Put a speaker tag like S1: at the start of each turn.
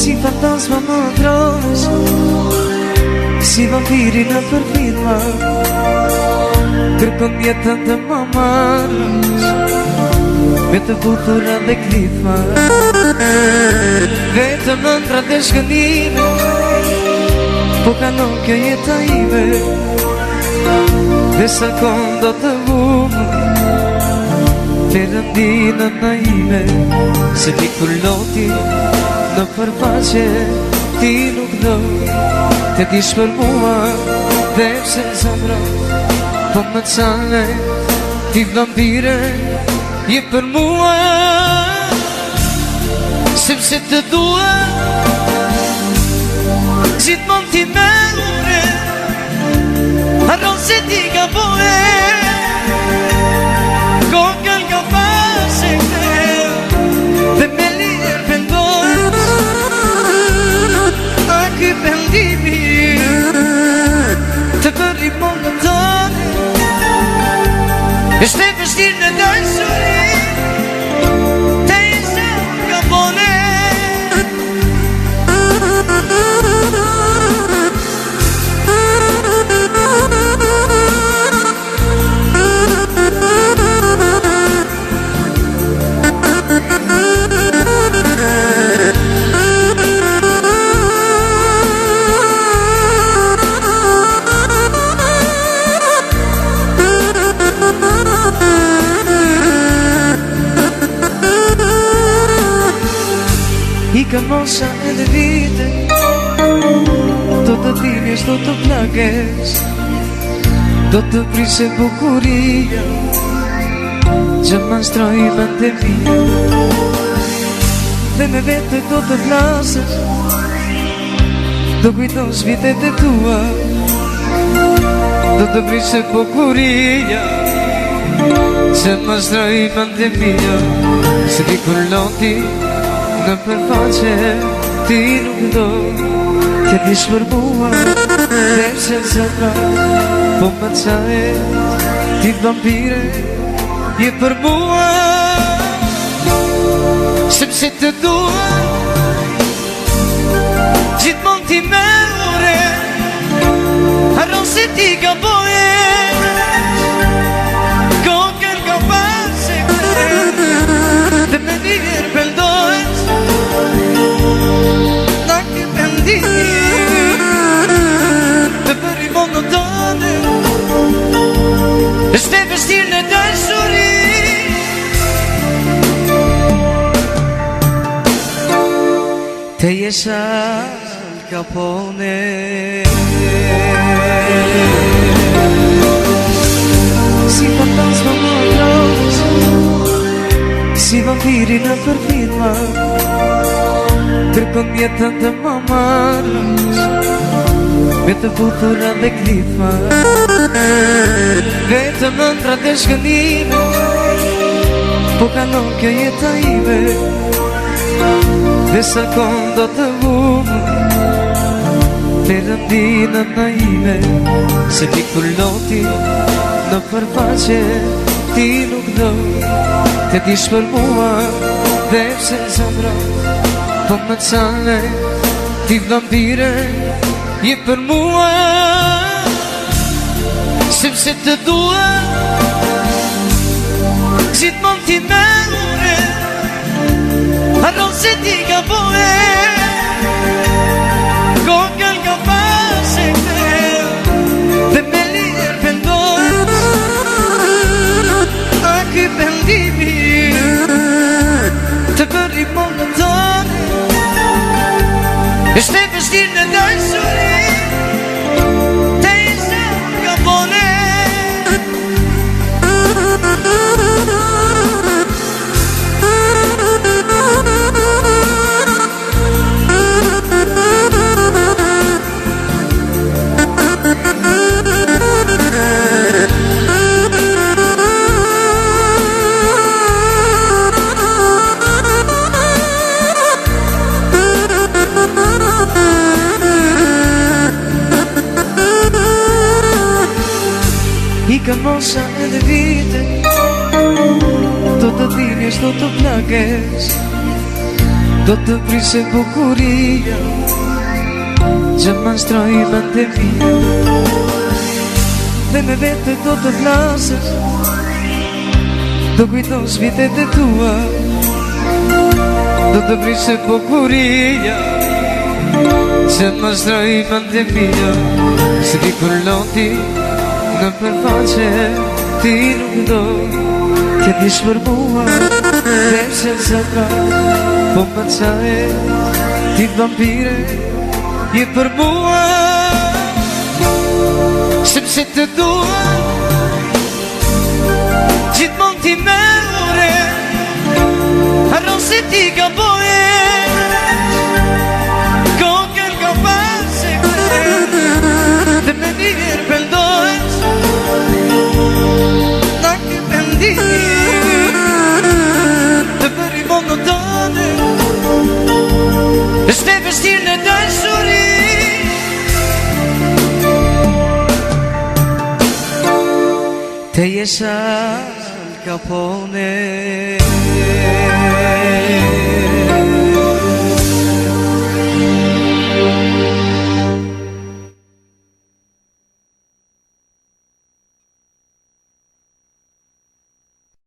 S1: Si fantasma më tronesh, si vampiri në përfitma, kërkon jetën të më marrësh, me të butura dhe klitma. Vetëm nëndra dhe shkënime, po kanon kjo jeta ime, dhe sa kondo të vumë, të rëndinën në ime, se pikur loti në përfaqe ti nuk do të dish për mua dhe pse zemra po më cane ti vampire je për mua sepse të dua gjithmon ti me ure harron se ti ka bohe kokën ka pashe dhe me lirë pëndojnë ky pendimi të bëri monë tëne është e vështirë në dashuri të ishe ka bone I ka mosha edhe vite, do të tinjesh, do të plakesh, do të prishe bukuria, që manstroj pandemia, dhe me vete do të flasësh, do kujtosh vitet e tua, do të prishe bukuria, që manstroj pandemia, se di kur loti në përfaqe ti nuk do të dish për mua dhe pse zemra po më cane ti vampire je për mua sepse të dua gjithmon ti me ure harron se ti ka boje kokën ka pashe dhe me njerë pëldojnë na ky pendimi të bëri monë tëne është e vështirë në dashuri të jesh Al Capone si fantasma më tronesh si vampiri në përfitma kërkon jetën të më marrësh me të butura dhe klitma vetëm nëndra dhe shkënime po kanon kjo jeta ime dhe sa kondo të vumë të rëndinën në ime se pikur loti në përfaqe ti nuk do të dish për mua dhe pse zemra po më cane ti vampire je për mua sepse të dua gjithmon ti me ure harron se ti ka bohe kokën ka pashe dhe me lirë pëndojnë a ky pendimi të bëri monë tëne është e vështirë në dashuri të ishe ka bone I ka mosha edhe vite, do të tinjesh, do të plakesh, do të prishe bukuria që më nshtroj mendje mia, dhe me vete do të flasësh, do kujtosh vitet e tua, do të prishe bukuria që më nshtroj mendje mia. Se di kur loti në përfaqe, ti nuk do që ti shpërmua dhe që zëka, po më qae ti vampire je për mua, sepse të dua gjithmon ti me ure, harron se ti ka boje kokën ka pashe dhe me njëherë pëldohesh na ke pendimi të bëri mund në tëne, është e vështirë në dashuri. Te jesha Al Capone.